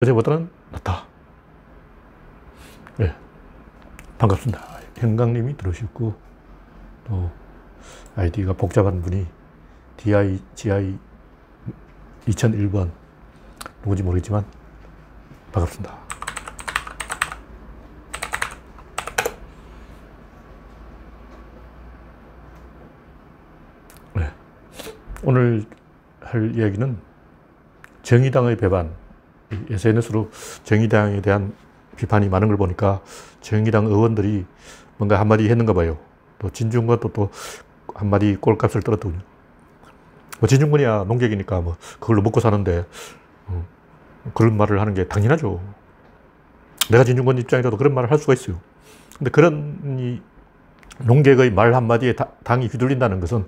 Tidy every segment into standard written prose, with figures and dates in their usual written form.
어제보다는 낫다. 네, 반갑습니다. 형광님이 들어오셨고, 또 아이디가 복잡한 분이 DIGI 2001번 누군지 모르겠지만 반갑습니다. 네, 오늘 할 이야기는 정의당의 배반. SNS로 정의당에 대한 비판이 많은 걸 보니까 정의당 의원들이 뭔가 한마디 했는가 봐요. 또 진중권도 또 한마디 꼴값을 떨었더군요. 뭐 진중권이야 농객이니까 뭐 그걸로 먹고 사는데 그런 말을 하는 게 당연하죠. 내가 진중권 입장이라도 그런 말을 할 수가 있어요. 근데 그런 이 농객의 말 한마디에 당이 휘둘린다는 것은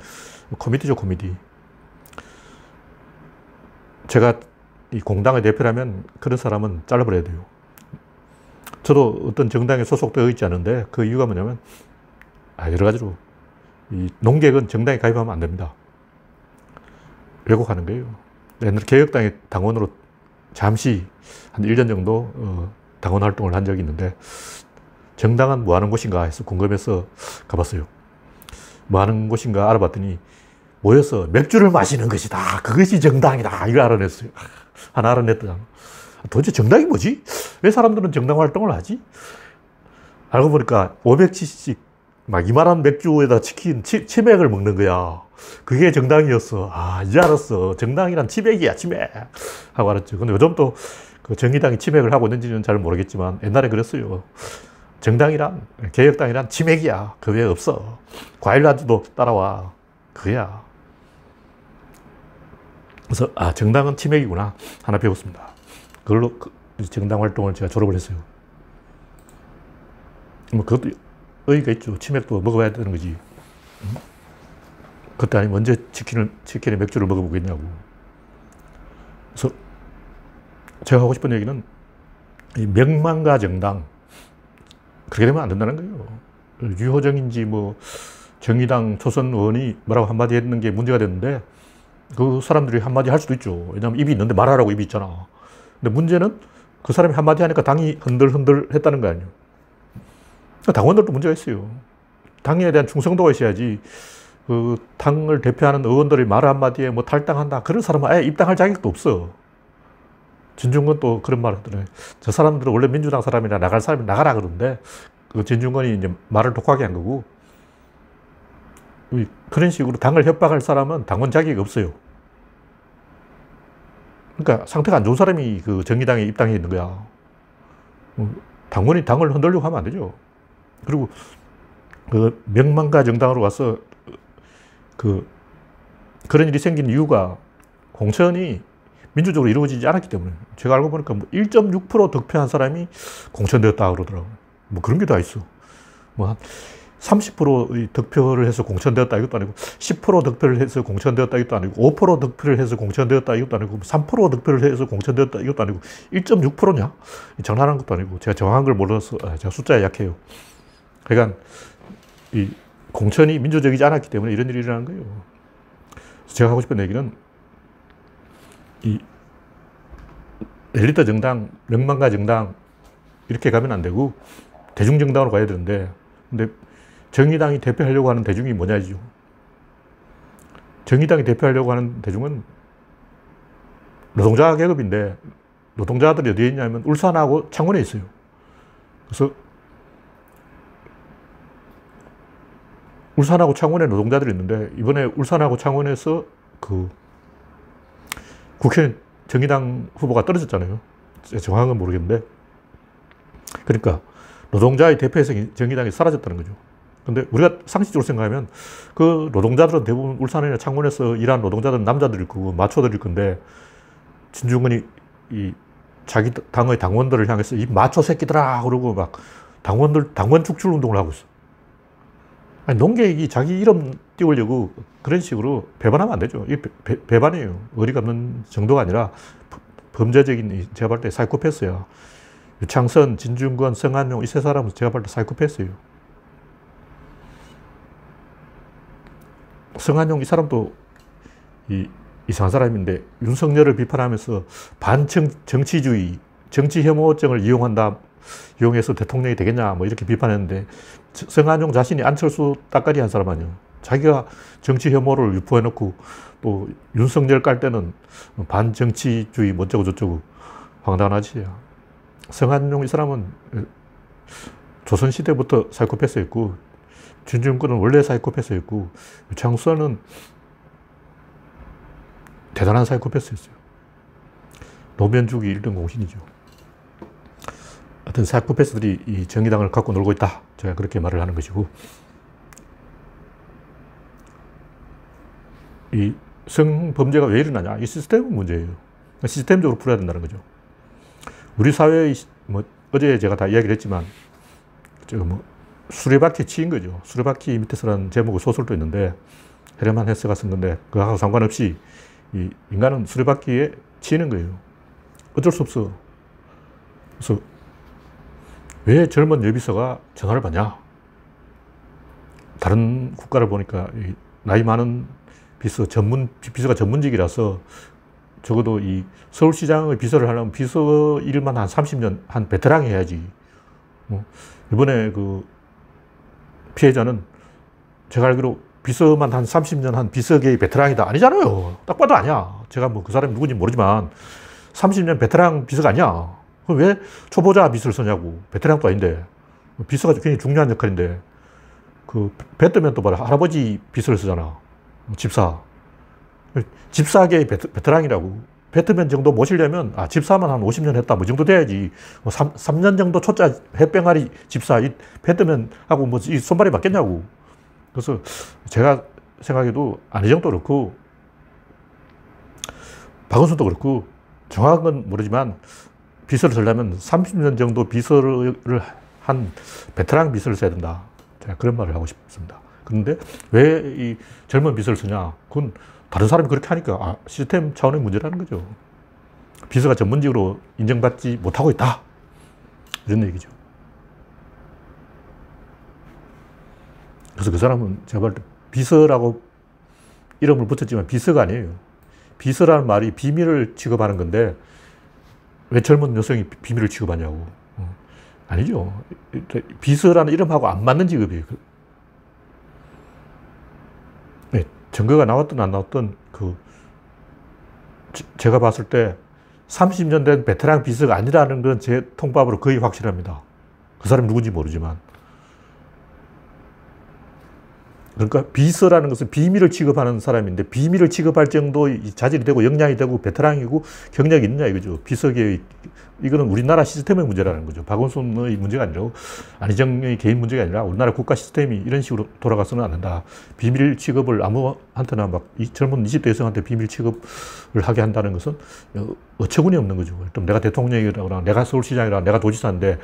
코미디죠, 코미디. 제가 이 공당의 대표라면 그런 사람은 잘라버려야 돼요. 저도 어떤 정당에 소속되어 있지 않은데 그 이유가 뭐냐면 여러 가지로 이 농객은 정당에 가입하면 안 됩니다. 왜곡하는 거예요. 옛날에 개혁당의 당원으로 잠시 한 1년 정도 당원 활동을 한 적이 있는데 정당은 뭐 하는 곳인가 해서 궁금해서 가봤어요. 뭐 하는 곳인가 알아봤더니 모여서 맥주를 마시는 것이다. 그것이 정당이다. 이걸 알아냈어요. 하나 알아냈더라. 도대체 정당이 뭐지? 왜 사람들은 정당 활동을 하지? 알고 보니까 500cc씩 막 이만한 맥주에다 치킨, 치맥을 먹는 거야. 그게 정당이었어. 이제 알았어. 정당이란 치맥이야, 치맥. 하고 알았죠. 근데 요즘 또 그 정의당이 치맥을 하고 있는지는 잘 모르겠지만 옛날에 그랬어요. 정당이란, 개혁당이란 치맥이야. 그 외에 없어. 과일 안주도 따라와. 그거야. 그래서 정당은 치맥이구나 하나 배웠습니다. 그걸로 정당 활동을 제가 졸업을 했어요. 뭐 그것도 의의가 있죠. 치맥도 먹어봐야 되는 거지. 그때 아니면 언제 치킨에 맥주를 먹어보겠냐고. 그래서 제가 하고 싶은 얘기는 이 명망가 정당 그렇게 되면 안 된다는 거예요. 유호정인지 뭐 정의당 초선 의원이 뭐라고 한마디 했는 게 문제가 됐는데 그 사람들이 한마디 할 수도 있죠. 왜냐하면 입이 있는데 말하라고 입이 있잖아. 근데 문제는 그 사람이 한마디 하니까 당이 흔들흔들 했다는 거 아니에요. 당원들도 문제가 있어요. 당에 대한 충성도가 있어야지 그 당을 대표하는 의원들의 말 한마디에 뭐 탈당한다. 그런 사람은 아예 입당할 자격도 없어. 진중권 또 그런 말 하더래. 저 사람들은 원래 민주당 사람이나 나갈 사람이 나가라 그러는데 그 진중권이 이제 말을 독하게 한 거고 그런 식으로 당을 협박할 사람은 당원 자격이 없어요. 그러니까 상태가 안 좋은 사람이 그 정의당에 입당해 있는 거야. 당원이 당을 흔들려고 하면 안 되죠. 그리고 그 명망가 정당으로 와서 그런 일이 생긴 이유가 공천이 민주적으로 이루어지지 않았기 때문에. 제가 알고 보니까 뭐 1.6% 득표한 사람이 공천되었다 그러더라고요. 뭐 그런 게 다 있어. 뭐 한 30%의 득표를 해서 공천되었다 이것도 아니고 10% 득표를 해서 공천되었다 이것도 아니고 5% 득표를 해서 공천되었다 이것도 아니고 3% 득표를 해서 공천되었다 이것도 아니고 1.6%냐? 장난하는 것도 아니고 제가 정확한 걸 몰라서 제가 숫자에 약해요. 그러니까 이 공천이 민주적이지 않았기 때문에 이런 일이 일어나는 거예요. 제가 하고 싶은 얘기는 이 엘리트 정당, 명망가 정당 이렇게 가면 안 되고 대중정당으로 가야 되는데 근데 정의당이 대표하려고 하는 대중이 뭐냐죠. 정의당이 대표하려고 하는 대중은 노동자 계급인데 노동자들이 어디에 있냐면 울산하고 창원에 있어요. 그래서 울산하고 창원에 노동자들이 있는데 이번에 울산하고 창원에서 그 국회의원 정의당 후보가 떨어졌잖아요. 정확한 건 모르겠는데 그러니까 노동자의 대표성이 정의당이 사라졌다는 거죠. 근데 우리가 상식적으로 생각하면 그 노동자들은 대부분 울산이나 창원에서 일하는 노동자들은 남자들일 거고 마초들일 건데 진중권이 이 자기 당의 당원들을 향해서 이 마초 새끼들아 그러고 막 당원 축출 운동을 하고 있어. 아니, 농객이 자기 이름 띄우려고 그런 식으로 배반하면 안 되죠. 이게 배반이에요. 어리가 없는 정도가 아니라 범죄적인, 제가 볼 때 사이코패스야. 유창선, 진중권, 성한용 이 세 사람은 제가 볼 때 사이코패스예요. 성한용 이 사람도 이상한 사람인데 윤석열을 비판하면서 반정치주의, 정치 혐오증을 이용해서 대통령이 되겠냐, 뭐 이렇게 비판했는데, 성한용 자신이 안철수 따까리 한 사람 아니에요. 자기가 정치 혐오를 유포해놓고, 또 윤석열 깔 때는 반정치주의 뭐쩌고 저쩌고 황당하지. 성한용 이 사람은 조선시대부터 사이코패스였고, 진중권은 원래 사이코패스였고, 유창수는 대단한 사이코패스였어요. 노면주기 1등 공신이죠. 하여튼 사이코패스들이 이 정의당을 갖고 놀고 있다. 제가 그렇게 말을 하는 것이고, 이 성범죄가 왜 일어나냐? 이 시스템 문제예요. 시스템적으로 풀어야 된다는 거죠. 우리 사회의, 뭐, 어제 제가 다 이야기를 했지만, 수레바퀴 치인 거죠. 수레바퀴 밑에서라는 제목의 소설도 있는데, 헤르만 헤세가 쓴 건데, 그거하고 상관없이, 이 인간은 수레바퀴에 치이는 거예요. 어쩔 수 없어. 그래서, 왜 젊은 여비서가 전화를 받냐? 다른 국가를 보니까, 나이 많은 비서가 전문직이라서, 적어도 이 서울시장의 비서를 하려면 비서 일만 한 30년 한 베테랑이 해야지. 이번에 그 피해자는 제가 알기로 비서만 한 30년 한 비서계의 베테랑이다. 아니잖아요. 딱 봐도 아니야. 제가 뭐 그 사람이 누군지 모르지만 30년 베테랑 비서가 아니야. 그럼 왜 초보자 비서를 쓰냐고. 베테랑도 아닌데. 비서가 굉장히 중요한 역할인데. 그 배트면 또 봐라. 할아버지 비서를 쓰잖아. 집사. 집사계의 베테랑이라고. 배트맨 정도 모시려면, 집사만 한 50년 했다. 뭐 정도 돼야지. 3년 정도 초짜 햇병아리 집사, 이 배트맨하고 뭐 이 손발이 맞겠냐고. 그래서 제가 생각해도 안희정도 그렇고, 박원순도 그렇고, 정확한 건 모르지만, 비서를 쓰려면 30년 정도 비서를 한 베테랑 비서를 써야 된다. 제가 그런 말을 하고 싶습니다. 그런데 왜 이 젊은 비서를 쓰냐? 그건 다른 사람이 그렇게 하니까 시스템 차원의 문제라는 거죠. 비서가 전문직으로 인정받지 못하고 있다. 이런 얘기죠. 그래서 그 사람은 제가 볼 때 비서라고 이름을 붙였지만 비서가 아니에요. 비서라는 말이 비밀을 취급하는 건데 왜 젊은 여성이 비밀을 취급하냐고. 아니죠. 비서라는 이름하고 안 맞는 직업이에요. 네, 증거가 나왔든 안 나왔든 제가 봤을 때 30년 된 베테랑 비서가 아니라는 건 제 통밥으로 거의 확실합니다. 그 사람이 누군지 모르지만. 그러니까 비서라는 것은 비밀을 취급하는 사람인데 비밀을 취급할 정도의 자질이 되고 역량이 되고 베테랑이고 경력이 있느냐 이거죠. 비서계의 이거는 우리나라 시스템의 문제라는 거죠. 박원순의 문제가 아니라 안희정의 개인 문제가 아니라 우리나라 국가 시스템이 이런 식으로 돌아가서는 안 된다. 비밀 취급을 아무한테나 막 젊은 20대 여성한테 비밀 취급을 하게 한다는 것은 어처구니 없는 거죠. 일단 내가 대통령이라거나 내가 서울시장이라 내가 도지사인데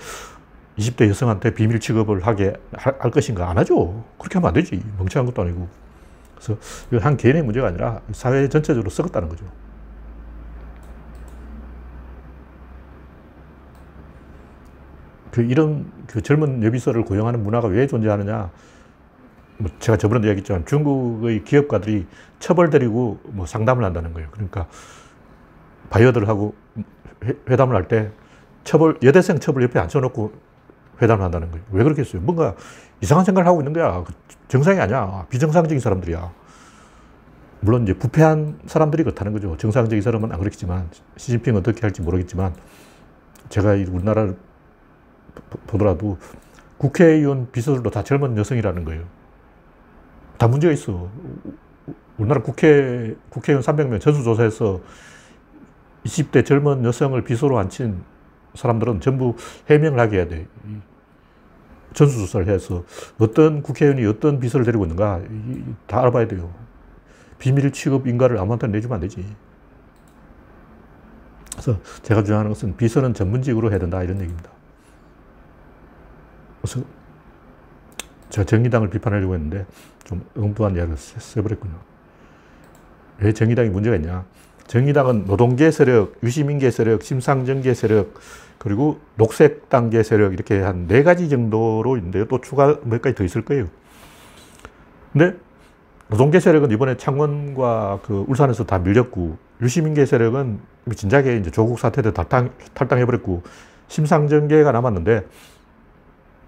20대 여성한테 비밀 취급을 하게 할 것인가? 안 하죠. 그렇게 하면 안 되지. 멍청한 것도 아니고. 그래서 이건 한 개인의 문제가 아니라 사회 전체적으로 썩었다는 거죠. 이런 젊은 여비서를 고용하는 문화가 왜 존재하느냐? 뭐 제가 저번에도 얘기했지만 중국의 기업가들이 처벌드리고 뭐 상담을 한다는 거예요. 그러니까 바이어들하고 회담을 할 때 여대생 처벌 옆에 앉혀놓고 회담을 한다는 거예요. 왜 그렇겠어요? 뭔가 이상한 생각을 하고 있는 거야. 정상이 아니야. 비정상적인 사람들이야. 물론 이제 부패한 사람들이 그렇다는 거죠. 정상적인 사람은 안 그렇겠지만, 시진핑은 어떻게 할지 모르겠지만, 제가 우리나라를 보더라도 국회의원 비서들도 다 젊은 여성이라는 거예요. 다 문제가 있어. 우리나라 국회의원 300명 전수조사에서 20대 젊은 여성을 비서로 앉힌 사람들은 전부 해명을 하게 해야 돼. 전수조사를 해서 어떤 국회의원이 어떤 비서를 데리고 있는가 다 알아봐야 돼요. 비밀 취급 인가를 아무한테나 내주면 안 되지. 그래서 제가 주장하는 것은 비서는 전문직으로 해야 된다 이런 얘기입니다. 그래서 제가 정의당을 비판하려고 했는데 좀 엉뚱한 이야기를 써버렸군요. 왜 정의당이 문제가 있냐? 정의당은 노동계 세력, 유시민계 세력, 심상정계 세력, 그리고 녹색당계 세력 이렇게 한 4가지 정도로 있는데요. 또 추가 몇 가지 더 있을 거예요. 근데 노동계 세력은 이번에 창원과 그 울산에서 다 밀렸고, 유시민계 세력은 진작에 이제 조국 사태 때 탈당해버렸고, 심상정계가 남았는데,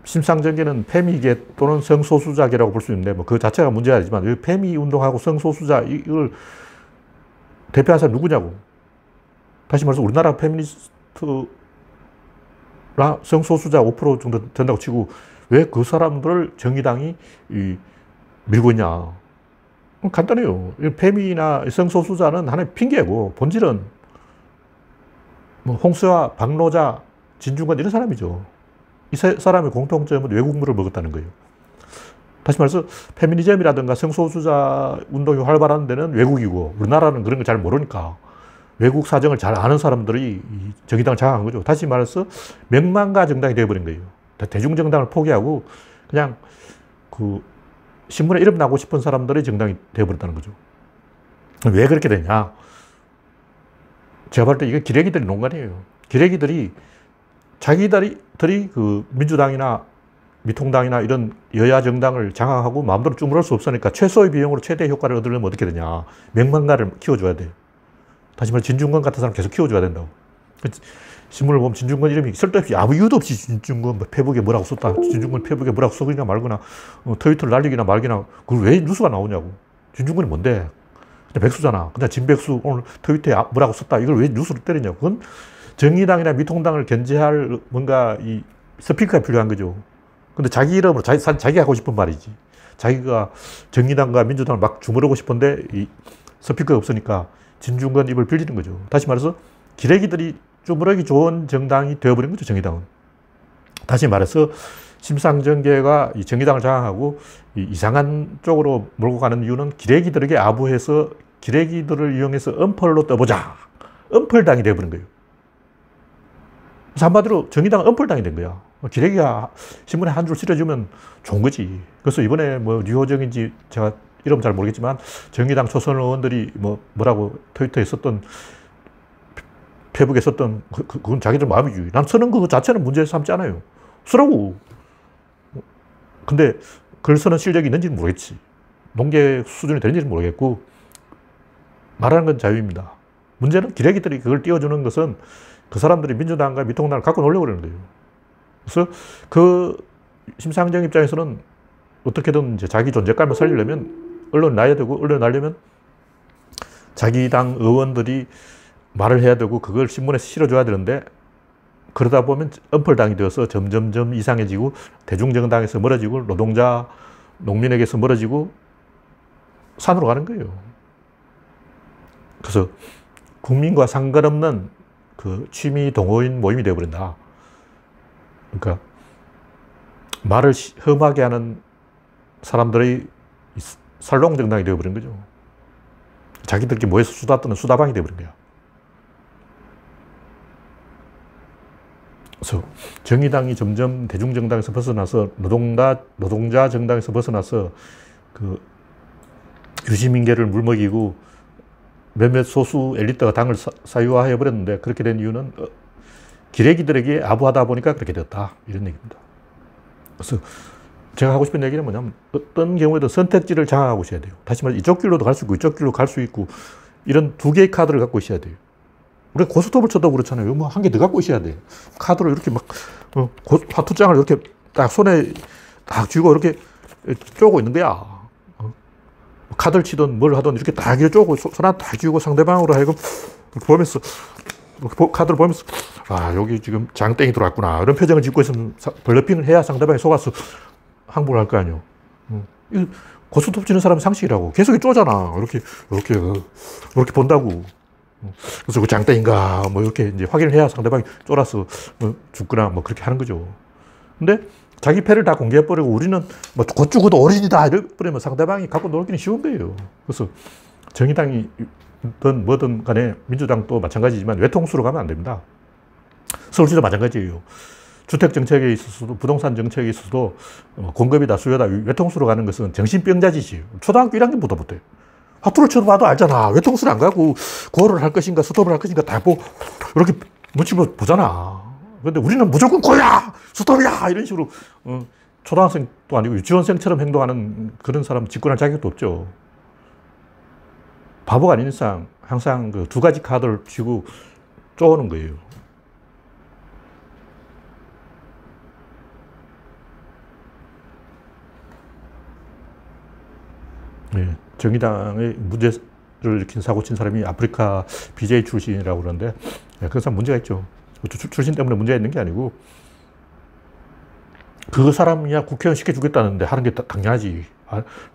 심상정계는 페미계 또는 성소수자계라고 볼 수 있는데, 뭐 그 자체가 문제가 아니지만, 이 페미 운동하고 성소수자, 이걸 대표한 사람이 누구냐고. 다시 말해서 우리나라 페미니스트나 성소수자 5% 정도 된다고 치고, 왜 그 사람들을 정의당이 밀고 있냐. 간단해요. 페미나 성소수자는 하나의 핑계고, 본질은 뭐 홍수아, 박노자, 진중권 이런 사람이죠. 이 사람의 공통점은 외국물을 먹었다는 거예요. 다시 말해서 페미니즘이라든가 성소수자 운동이 활발한 데는 외국이고, 우리나라는 그런 거 잘 모르니까 외국 사정을 잘 아는 사람들이 정의당을 장악한 거죠. 다시 말해서 명망가 정당이 되어버린 거예요. 대중정당을 포기하고 그냥 그 신문에 이름 나고 싶은 사람들이 정당이 되어버렸다는 거죠. 왜 그렇게 됐냐? 제가 볼 때 이게 기레기들이 농간이에요. 기레기들이 자기들이 그 민주당이나 미통당이나 이런 여야 정당을 장악하고 마음대로 주물할 수 없으니까 최소의 비용으로 최대 효과를 얻으려면 어떻게 되냐. 명망가를 키워줘야 돼. 다시 말해 진중권 같은 사람 계속 키워줘야 된다고. 신문을 보면 진중권 이름이 쓸데없이 아무 이유도 없이 진중권 페북에 뭐라고 썼다. 진중권 페북에 뭐라고 써거나 말거나 트위터를 날리기나 말기나 그걸 왜 뉴스가 나오냐고. 진중권이 뭔데? 그냥 백수잖아. 그냥 진백수 오늘 트위터에 뭐라고 썼다. 이걸 왜 뉴스로 때리냐고. 그건 정의당이나 미통당을 견제할 뭔가 이 스피커가 필요한 거죠. 근데 자기 이름으로 자기가 하고 싶은 말이지. 자기가 정의당과 민주당을 막 주무르고 싶은데 이 스피커가 없으니까 진중권 입을 빌리는 거죠. 다시 말해서 기레기들이 주무르기 좋은 정당이 되어버린 거죠, 정의당은. 다시 말해서 심상정계가 이 정의당을 장악하고 이상한 쪽으로 몰고 가는 이유는 기레기들에게 아부해서 기레기들을 이용해서 엄펄로 떠보자. 엄펄당이 되어버린 거예요. 그래서 한마디로 정의당은 엄펄당이 된 거야. 기레기가 신문에 한 줄 실어주면 좋은 거지. 그래서 이번에 뭐 류호정인지 제가 이름 잘 모르겠지만 정의당 초선 의원들이 뭐라고 트위터에 썼던 페북에 썼던 그건 자기들 마음이지. 난 쓰는 거 자체는 문제 삼지 않아요. 쓰라고. 근데 글 쓰는 실력이 있는지는 모르겠지. 농계 수준이 되는지는 모르겠고 말하는 건 자유입니다. 문제는 기레기들이 그걸 띄워주는 것은 그 사람들이 민주당과 미통당을 갖고 놀려고 그러는 거예요. 그래서 그 심상정 입장에서는 어떻게든 이제 자기 존재감을 살리려면 언론을 놔야 되고, 언론을 날려면 자기 당 의원들이 말을 해야 되고 그걸 신문에 실어줘야 되는데, 그러다 보면 엄펄당이 되어서 점점점 이상해지고 대중정당에서 멀어지고 노동자, 농민에게서 멀어지고 산으로 가는 거예요. 그래서 국민과 상관없는 그 취미 동호인 모임이 되어버린다. 그러니까 말을 험하게 하는 사람들의 살롱정당이 되어버린 거죠. 자기들끼리 모여서 수다 떠는 수다방이 되어버린 거야. 그래서 정의당이 점점 대중정당에서 벗어나서 노동자 정당에서 벗어나서 그 유시민계를 물먹이고 몇몇 소수 엘리트가 당을 사유화해버렸는데, 그렇게 된 이유는 기레기들에게 아부하다 보니까 그렇게 되었다. 이런 얘기입니다. 그래서 제가 하고 싶은 얘기는 뭐냐면, 어떤 경우에도 선택지를 장악하고 있어야 돼요. 다시 말해 이쪽 길로도 갈 수 있고 이쪽 길로 갈 수 있고, 이런 두 개의 카드를 갖고 있어야 돼요. 우리가 고스톱을 쳐도 그렇잖아요. 뭐 한 개 더 갖고 있어야 돼요. 카드를 이렇게 막 화투장을 이렇게 딱 손에 딱 쥐고 이렇게 쪼고 있는 거야. 카드를 치든 뭘 하든 이렇게 딱 쪼고 손 하나 딱 쥐고 상대방으로 하여금 보면서, 카드를 보면서 아, 여기 지금 장땡이 들어왔구나 이런 표정을 짓고 있으면 블러핑을 해야 상대방이 속아서 항복을 할 거 아니에요. 고스톱 치는 사람은 상식이라고. 계속 쪼잖아. 이렇게 본다고. 그래서 그 장땡인가 뭐 이렇게 이제 확인을 해야 상대방이 쫄아서 죽거나 뭐 그렇게 하는 거죠. 근데 자기 패를 다 공개해버리고 우리는 뭐 곧 죽어도 어린이다 이래버리면 상대방이 갖고 놀기는 쉬운 거예요. 그래서 정의당이든 뭐든 간에 민주당도 마찬가지지만 외통수로 가면 안 됩니다. 서울시도 마찬가지예요. 주택 정책에 있어서도 부동산 정책에 있어서도 공급이다 수요다 외통수로 가는 것은 정신병자 짓이에요. 초등학교 1학년부터 못해요. 화투를 쳐봐도 알잖아. 외통수를 안 가고 고를 할 것인가 스톱을 할 것인가 다 보고 이렇게 묻히면 보잖아. 근데 우리는 무조건 고야! 스톱이야! 이런 식으로 초등학생도 아니고 유치원생처럼 행동하는 그런 사람 집권할 자격도 없죠. 바보가 아닌 이상 항상 그 두 가지 카드를 쥐고 쪼는 거예요. 네, 정의당의 문제를 일으킨 사고 친 사람이 아프리카 BJ 출신이라고 그러는데, 그 사람 문제가 있죠. 출신 때문에 문제가 있는 게 아니고, 그 사람이야 국회의원 시켜주겠다는데 하는 게 당연하지.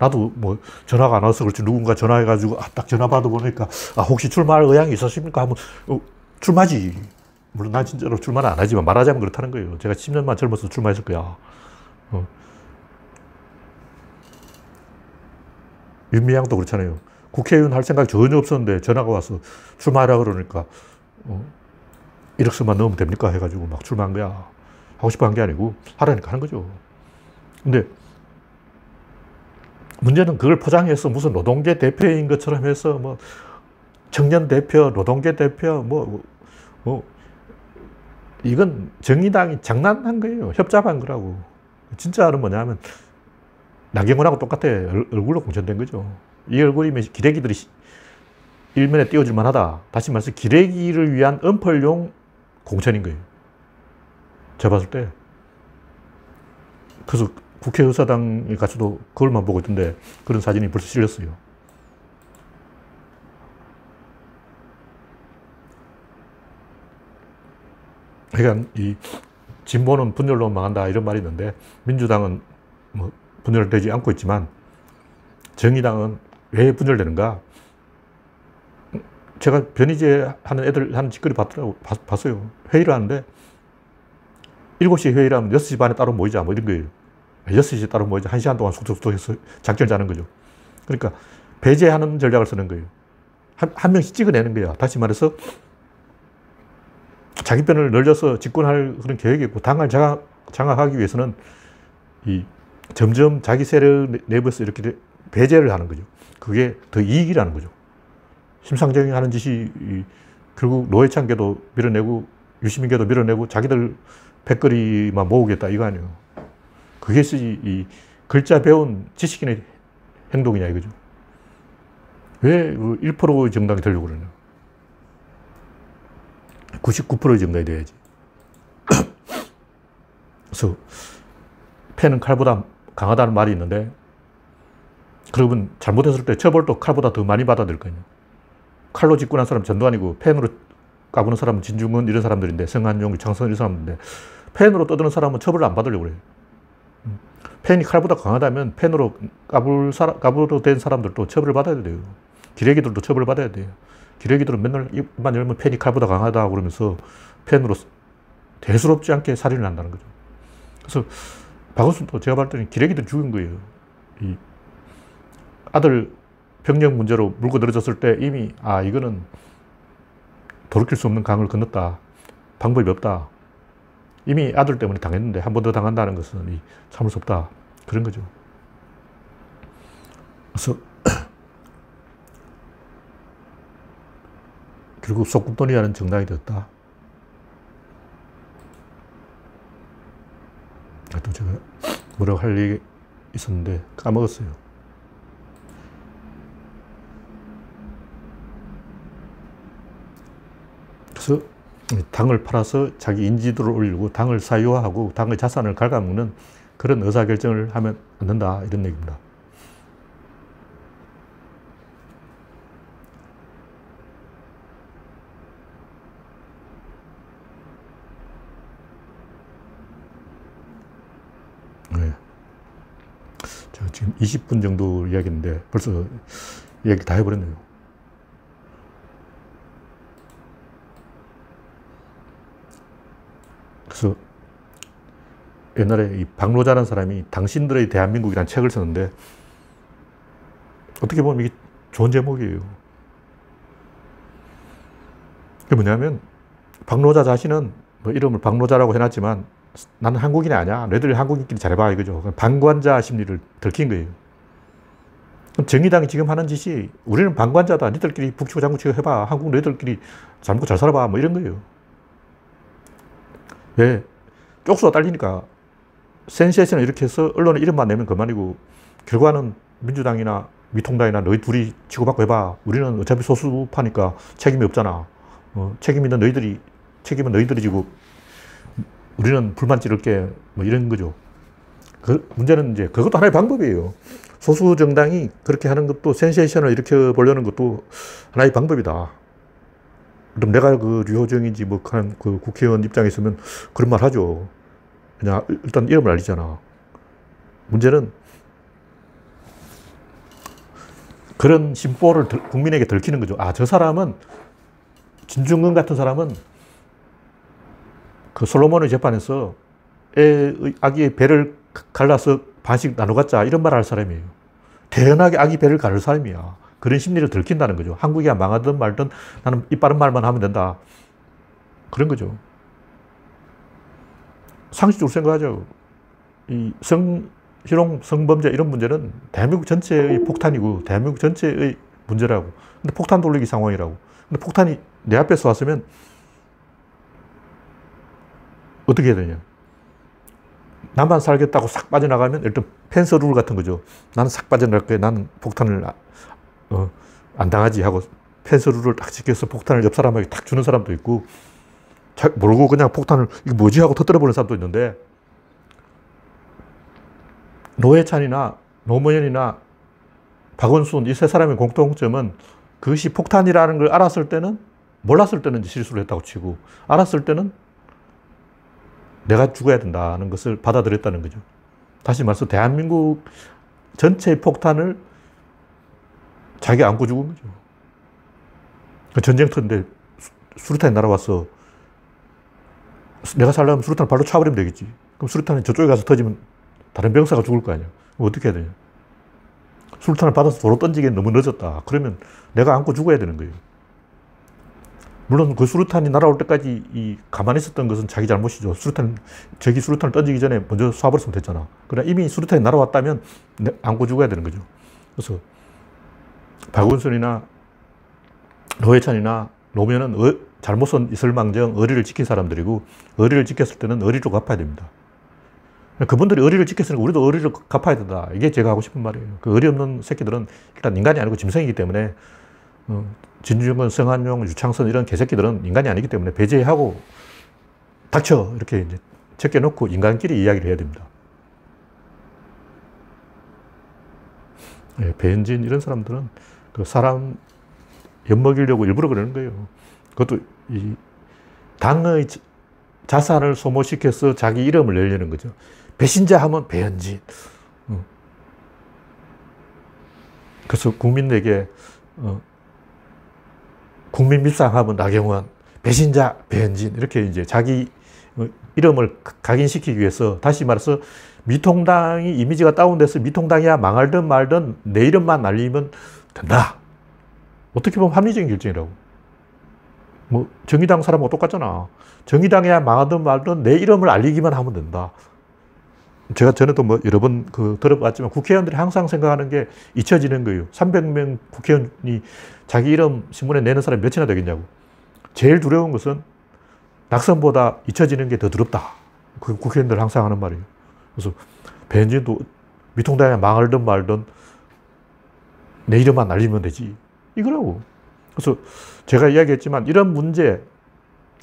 나도 뭐 전화가 안 와서 그렇지, 누군가 전화해가지고 딱 전화 받아보니까 혹시 출마할 의향이 있으십니까 하면 출마지. 물론 난 진짜로 출마는 안 하지만 말하자면 그렇다는 거예요. 제가 10년만 젊어서 출마했을 거야. 윤미향도 그렇잖아요. 국회의원 할 생각이 전혀 없었는데 전화가 와서 출마하라 그러니까 1억서만 넣으면 됩니까 해가지고 막 출마한 거야. 하고 싶어 한 게 아니고 하라니까 하는 거죠. 근데 문제는 그걸 포장해서 무슨 노동계 대표인 것처럼 해서 뭐 청년 대표, 노동계 대표 이건 정의당이 장난한 거예요. 협잡한 거라고. 진짜는 뭐냐면 나경원하고 똑같아. 얼굴로 공천된 거죠. 이 얼굴이면 기레기들이 일면에 띄워줄 만하다. 다시 말해서 기레기를 위한 언펄용 공천인 거예요. 제가 봤을 때. 그래서 국회의사당에 가서도 그걸만 보고 있던데 그런 사진이 벌써 실렸어요. 그러니까 이 진보는 분열로 망한다 이런 말이 있는데 민주당은 뭐 분열되지 않고 있지만 정의당은 왜 분열되는가? 제가 변희재 하는 애들 하는 짓거리 봤어요. 회의를 하는데 7시에 회의를 하면 6시 반에 따로 모이자 뭐 이런 거예요. 6시에 따로 모이자 1시간 동안 속속해서 작전을 짜는 거죠. 그러니까 배제하는 전략을 쓰는 거예요. 한 명씩 찍어내는 거야. 다시 말해서 자기 편을 늘려서 집권할 그런 계획이 있고 당을 장악하기 위해서는 점점 자기 세력 내부에서 이렇게 배제를 하는 거죠. 그게 더 이익이라는 거죠. 심상정이 하는 짓이 결국 노회찬계도 밀어내고 유시민계도 밀어내고 자기들 패거리만 모으겠다 이거 아니에요. 그게 이 글자 배운 지식인의 행동이냐 이거죠. 왜 1%의 정당이 되려고 그러냐. 99%의 정당이 돼야지. 그래서 패는 칼보다 강하다는 말이 있는데 그러면 잘못했을 때 처벌도 칼보다 더 많이 받아야 될 거 아니에요. 칼로 집권한 사람은 전두환이고 펜으로 까부는 사람은 진중권 이런 사람들인데 성한용, 유창선 이런 사람인데 펜으로 떠드는 사람은 처벌을 안 받으려고 그래요. 펜이 칼보다 강하다면 펜으로 까부로 된 사람들도 처벌을 받아야 돼요. 기레기들도 처벌을 받아야 돼요. 기레기들은 맨날 입만 열면 펜이 칼보다 강하다 그러면서 펜으로 대수롭지 않게 살인을 한다는 거죠. 그래서 박원순도 제가 봤을 때는 기레기들 죽인 거예요. 이 아들 병력 문제로 물고 늘어졌을 때 이미 이거는 돌이킬 수 없는 강을 건넜다. 방법이 없다. 이미 아들 때문에 당했는데 한 번 더 당한다는 것은 참을 수 없다. 그런 거죠. 그래서 결국 소꿉돈이라는 정당이 되었다. 또 제가 뭐라고 할 얘기 있었는데 까먹었어요. 그래서 당을 팔아서 자기 인지도를 올리고 당을 사유화하고 당의 자산을 갉아먹는 그런 의사결정을 하면 안 된다 이런 얘기입니다. 네. 제가 지금 20분 정도 이야기했는데 벌써 이야기 다 해버렸네요. 그래서 옛날에 이 박노자라는 사람이 당신들의 대한민국이라는 책을 썼는데 어떻게 보면 이게 좋은 제목이에요. 그게 뭐냐면 박노자 자신은 뭐 이름을 박노자라고 해놨지만 나는 한국인이 아니야. 너희들 한국인끼리 잘해봐 이거죠. 방관자 심리를 들킨 거예요. 정의당이 지금 하는 짓이 우리는 방관자다. 너희들끼리 북치고 장구치고 해봐. 한국 너희들끼리 잘 먹고 잘 살아봐. 뭐 이런 거예요. 왜? 쪽수가 딸리니까 센세이션을 이렇게 해서 언론에 이름만 내면 그만이고 결과는 민주당이나 미통당이나 너희 둘이 치고받고 해봐. 우리는 어차피 소수파니까 책임이 없잖아. 책임 있는 너희들이, 책임은 너희들이 지고 우리는 불만 찌를게. 뭐 이런 거죠. 그 문제는 이제 그것도 하나의 방법이에요. 소수 정당이 그렇게 하는 것도 센세이션을 일으켜 보려는 것도 하나의 방법이다. 그럼 내가 그 류호정인지 뭐 그 국회의원 입장에 있으면 그런 말 하죠. 그냥 일단 이름을 알리잖아. 문제는 그런 심보를 국민에게 들키는 거죠. 아, 저 사람은, 진중권 같은 사람은 그 솔로몬의 재판에서 아기의 배를 갈라서 반씩 나눠 갖자 이런 말을 할 사람이에요. 태연하게 아기 배를 가를 사람이야. 그런 심리를 들킨다는 거죠. 한국이 망하든 말든 나는 이 빠른 말만 하면 된다. 그런 거죠. 상식적으로 생각하죠. 이 실종, 성범죄 이런 문제는 대한민국 전체의 폭탄이고 대한민국 전체의 문제라고. 근데 폭탄 돌리기 상황이라고. 근데 폭탄이 내 앞에서 왔으면 어떻게 해야 되냐. 나만 살겠다고 싹 빠져나가면 일단 펜스 룰 같은 거죠. 나는 싹 빠져나갈 거야. 나는 폭탄을 안 당하지 하고 펜스 룰을 딱 지켜서 폭탄을 옆 사람에게 탁 주는 사람도 있고 모르고 그냥 폭탄을 이게 뭐지 하고 터뜨려버리는 사람도 있는데 노회찬이나 노무현이나 박원순 이 세 사람의 공통점은 그것이 폭탄이라는 걸 알았을 때는 몰랐을 때는 실수를 했다고 치고 알았을 때는 내가 죽어야 된다는 것을 받아들였다는 거죠. 다시 말해서 대한민국 전체의 폭탄을 자기가 안고 죽은 거죠. 전쟁터인데 수류탄이 날아왔어. 내가 살려면 수류탄을 발로 차버리면 되겠지. 그럼 수류탄이 저쪽에 가서 터지면 다른 병사가 죽을 거 아니야. 그럼 어떻게 해야 되냐. 수류탄을 받아서 도로 던지기엔 너무 늦었다. 그러면 내가 안고 죽어야 되는 거예요. 물론 그 수류탄이 날아올 때까지 가만히 있었던 것은 자기 잘못이죠. 저기 수류탄을 던지기 전에 먼저 쏴버렸으면 됐잖아. 그러나 이미 수류탄이 날아왔다면 안고 죽어야 되는 거죠. 그래서 박원순이나 노회찬이나 노무현은 잘못은 있을망정 의리를 지킨 사람들이고 의리를 지켰을 때는 의리로 갚아야 됩니다. 그분들이 의리를 지켰으니까 우리도 의리를 갚아야 된다. 이게 제가 하고 싶은 말이에요. 그 의리 없는 새끼들은 일단 인간이 아니고 짐승이기 때문에 진중권, 성한용, 유창선 이런 개새끼들은 인간이 아니기 때문에 배제하고 닥쳐 이렇게 이제 제껴놓고 인간끼리 이야기를 해야 됩니다. 네, 배현진 이런 사람들은 그 사람 엿먹이려고 일부러 그러는 거예요. 그것도 이 당의 자산을 소모시켜서 자기 이름을 내려는 거죠. 배신자 하면 배현진. 그래서 국민에게 국민 밀상하면 나경원, 배신자 배현진 이렇게 이제 자기 이름을 각인시키기 위해서 다시 말해서 미통당이 이미지가 다운돼서 미통당이야 망할든 말든 내 이름만 날리면 된다. 어떻게 보면 합리적인 결정이라고. 뭐 정의당 사람하고 똑같잖아. 정의당이야 망하든 말든 내 이름을 알리기만 하면 된다. 제가 전에도 뭐 여러 번 들어봤지만 국회의원들이 항상 생각하는 게 잊혀지는 거예요. 300명 국회의원이 자기 이름 신문에 내는 사람이 몇이나 되겠냐고. 제일 두려운 것은 낙선보다 잊혀지는 게 더 두렵다. 그 국회의원들 항상 하는 말이에요. 그래서 배현진도 미통당이야 망하든 말든 내 이름만 알리면 되지. 이거라고. 그래서 제가 이야기했지만 이런 문제,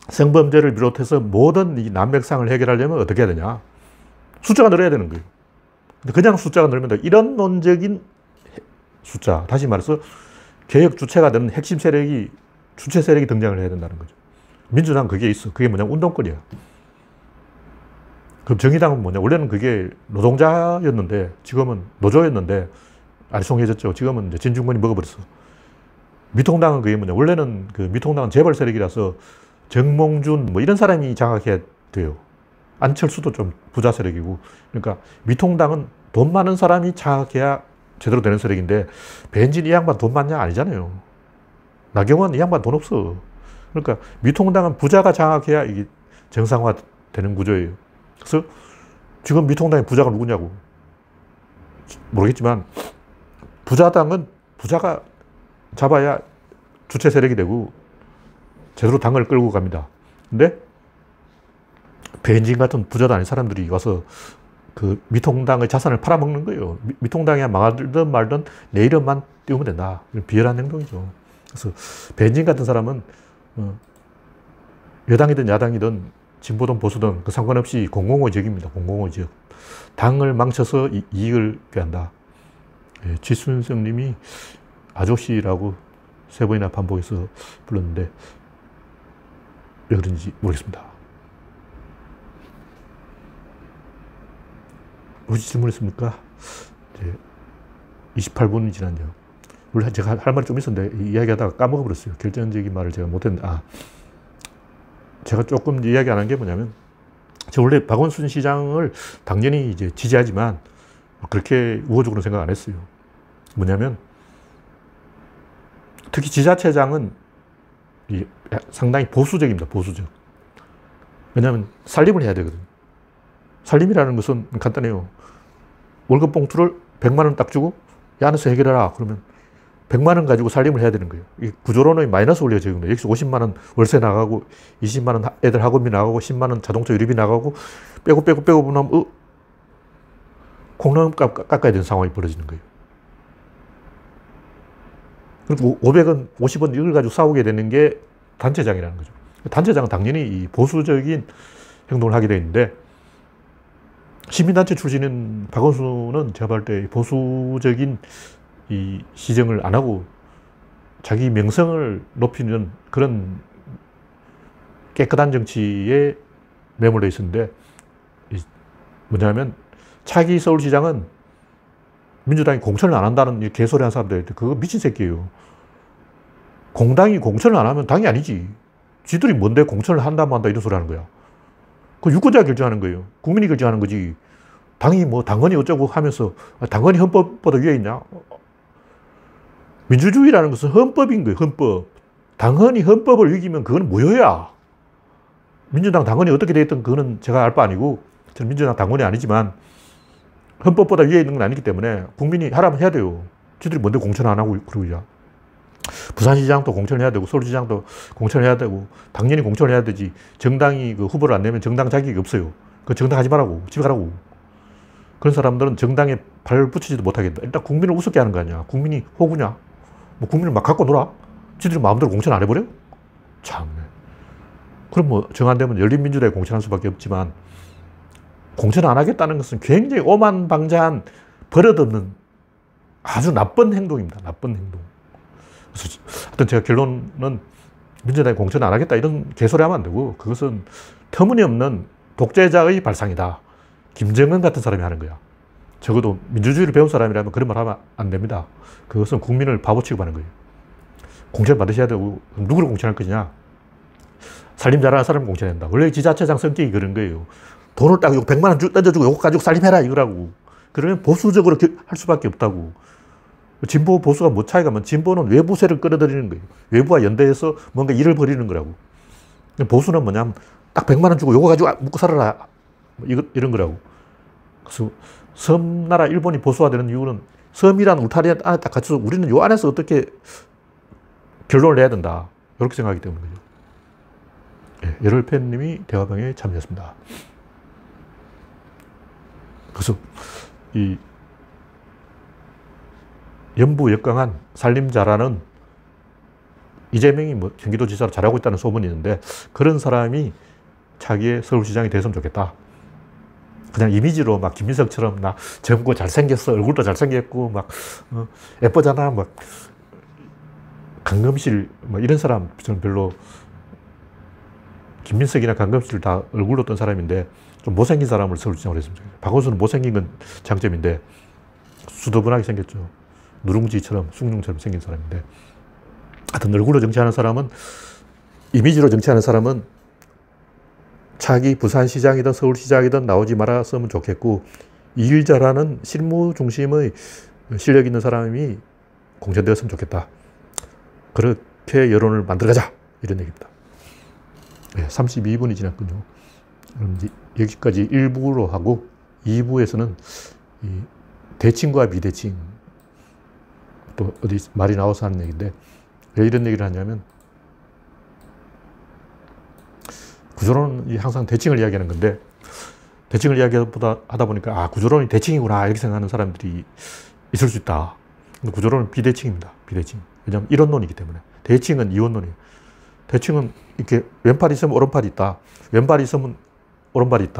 성범죄를 비롯해서 모든 이 난맥상을 해결하려면 어떻게 해야 되냐. 숫자가 늘어야 되는 거예요. 근데 그냥 숫자가 늘면 돼. 이런 논적인 숫자, 다시 말해서 개혁 주체가 되는 핵심 세력이, 주체 세력이 등장을 해야 된다는 거죠. 민주당 그게 있어. 그게 뭐냐, 운동권이야. 그럼 정의당은 뭐냐, 원래는 그게 노동자였는데, 지금은 노조였는데, 아리송해졌죠. 지금은 이제 진중권이 먹어버렸어. 미통당은 그게 뭐냐, 원래는 그 미통당은 재벌 세력이라서 정몽준 뭐 이런 사람이 장악해야 돼요. 안철수도 좀 부자 세력이고. 그러니까 미통당은 돈 많은 사람이 장악해야 제대로 되는 세력인데 배현진 이 양반 돈 많냐? 아니잖아요. 나경원 이 양반 돈 없어. 그러니까 미통당은 부자가 장악해야 이게 정상화 되는 구조예요. 그래서 지금 미통당의 부자가 누구냐고. 모르겠지만 부자당은 부자가 잡아야 주체 세력이 되고 제대로 당을 끌고 갑니다. 근데 배현진 같은 부자도 아닌 사람들이 와서 그 미통당의 자산을 팔아먹는 거예요. 미통당이 망하든 말든 내 이름만 띄우면 된다. 비열한 행동이죠. 그래서 벤진 같은 사람은 여당이든 야당이든 진보든 보수든 그 상관없이 공공의적입니다. 공공의적. 당을 망쳐서 이익을 꾀한다. 예, 지순성 님이 아저씨라고 3번이나 반복해서 불렀는데 왜 그런지 모르겠습니다. 무슨 질문했습니까? 28분이 지났네요. 원래 제가 할 말이 좀 있었는데 이야기하다가 까먹어버렸어요. 결정적인 말을 제가 못했는데, 제가 조금 이야기 안 한 게 뭐냐면, 제가 원래 박원순 시장을 당연히 이제 지지하지만 그렇게 우호적으로 생각 안 했어요. 뭐냐면, 특히 지자체장은 상당히 보수적입니다. 보수적. 왜냐하면 살림을 해야 되거든요. 살림이라는 것은 간단해요. 월급 봉투를 100만 원 딱 주고 이 안에서 해결해라. 그러면 100만 원 가지고 살림을 해야 되는 거예요. 이 구조론의 마이너스 원리가 적용돼요. 여기서 50만 원 월세 나가고 20만 원 애들 학원비 나가고 10만 원 자동차 유류비 나가고 빼고 보면 콩나물값 깎아야 되는 상황이 벌어지는 거예요. 그리고 500원, 50원 이걸 가지고 싸우게 되는 게 단체장이라는 거죠. 단체장은 당연히 이 보수적인 행동을 하게 되어 있는데, 시민단체 출신인 박원순은 제가 볼 때 보수적인 이 시정을 안 하고 자기 명성을 높이는 그런 깨끗한 정치에 매몰되어 있었는데, 뭐냐면 차기 서울시장은 민주당이 공천을 안 한다는 개소리 하는 사람들, 그거 미친 새끼예요. 공당이 공천을 안 하면 당이 아니지. 지들이 뭔데 공천을 한다 뭐 한다 이런 소리 하는 거야. 그 유권자가 결정하는 거예요. 국민이 결정하는 거지. 당이 뭐 당헌이 어쩌고 하면서 당헌이 헌법보다 위에 있냐? 민주주의라는 것은 헌법인 거예요. 헌법. 당헌이 헌법을 이기면 그건 무효야. 민주당 당헌이 어떻게 돼 있든 그거는 제가 알 바 아니고, 저는 민주당 당헌이 아니지만 헌법보다 위에 있는 건 아니기 때문에 국민이 하라면 해야 돼요. 지들이 뭔데 공천 안 하고 그러고야. 부산시장도 공천을 해야 되고 서울시장도 공천을 해야 되고 당연히 공천을 해야 되지. 정당이 그 후보를 안 내면 정당 자격이 없어요. 그 정당 하지 말라고. 집에 가라고. 그런 사람들은 정당에 발 붙이지도 못하겠다. 일단 국민을 우습게 하는 거 아니야. 국민이 호구냐? 뭐 국민을 막 갖고 놀아? 지들이 마음대로 공천 안 해버려? 참. 그럼 뭐 정 안 되면 열린민주당에 공천할 수밖에 없지만, 공천 안 하겠다는 것은 굉장히 오만방자한 버릇없는 아주 나쁜 행동입니다. 나쁜 행동. 그래서 하여튼 제가 결론은 민주당이 공천 안 하겠다 이런 개소리 하면 안 되고, 그것은 터무니없는 독재자의 발상이다. 김정은 같은 사람이 하는 거야. 적어도 민주주의를 배운 사람이라면 그런 말 하면 안 됩니다. 그것은 국민을 바보 취급하는 거예요. 공천 받으셔야 되고, 누구를 공천할 거냐? 살림 잘하는 사람을 공천해야 된다. 원래 지자체장 성격이 그런 거예요. 돈을 딱 100만 원 던져주고 이거 가지고 살림해라 이거라고. 그러면 보수적으로 할 수밖에 없다고. 진보 보수가 뭐 차이가 면 진보는 외부 세를 끌어들이는 거예요. 외부와 연대해서 뭔가 일을 벌이는 거라고. 보수는 뭐냐면 딱 100만 원 주고 이거 가지고 먹고 살아라. 이런 거라고. 그래서 섬나라 일본이 보수화되는 이유는 섬이란 울타리 안에 딱 갇혀서 우리는 요 안에서 어떻게 결론을 내야 된다. 이렇게 생각하기 때문인 거죠. 네, 열혈팬님이 대화방에 참여했습니다. 그래서 이 연부 역강한 살림 잘하는 이재명이 뭐 경기도지사로 잘하고 있다는 소문이 있는데, 그런 사람이 차기의 서울시장이 됐으면 좋겠다. 그냥 이미지로 막 김민석처럼 나 젊고 잘생겼어. 얼굴도 잘생겼고 막 예쁘잖아. 막 강금실 뭐 이런 사람 저는 별로, 김민석이나 강금실 다 얼굴로 뜬 사람인데 좀 못생긴 사람을 서울시장으로 했으면 좋겠어요. 박원순은 못생긴 건 장점인데 수더분하게 생겼죠. 누룽지처럼 숭늉처럼 생긴 사람인데, 하여튼 얼굴로 정치하는 사람은, 이미지로 정치하는 사람은 차기 부산시장이든 서울시장이든 나오지 말았으면 좋겠고, 일 잘하는 실무 중심의 실력 있는 사람이 공천되었으면 좋겠다. 그렇게 여론을 만들어가자. 이런 얘기입니다. 네, 32분이 지났군요. 그럼 이제 여기까지 1부로 하고 2부에서는 이 대칭과 비대칭, 또 어디 말이 나와서 하는 얘기인데, 왜 이런 얘기를 하냐면, 구조론은 항상 대칭을 이야기하는 건데, 대칭을 이야기하다 보니까 아, 구조론이 대칭이구나 이렇게 생각하는 사람들이 있을 수 있다. 근데 구조론은 비대칭입니다. 비대칭. 왜냐하면 이론론이기 때문에. 대칭은 이원론이에요. 대칭은 이렇게 왼팔이 있으면 오른팔이 있다. 왼발이 있으면 오른발이 있다.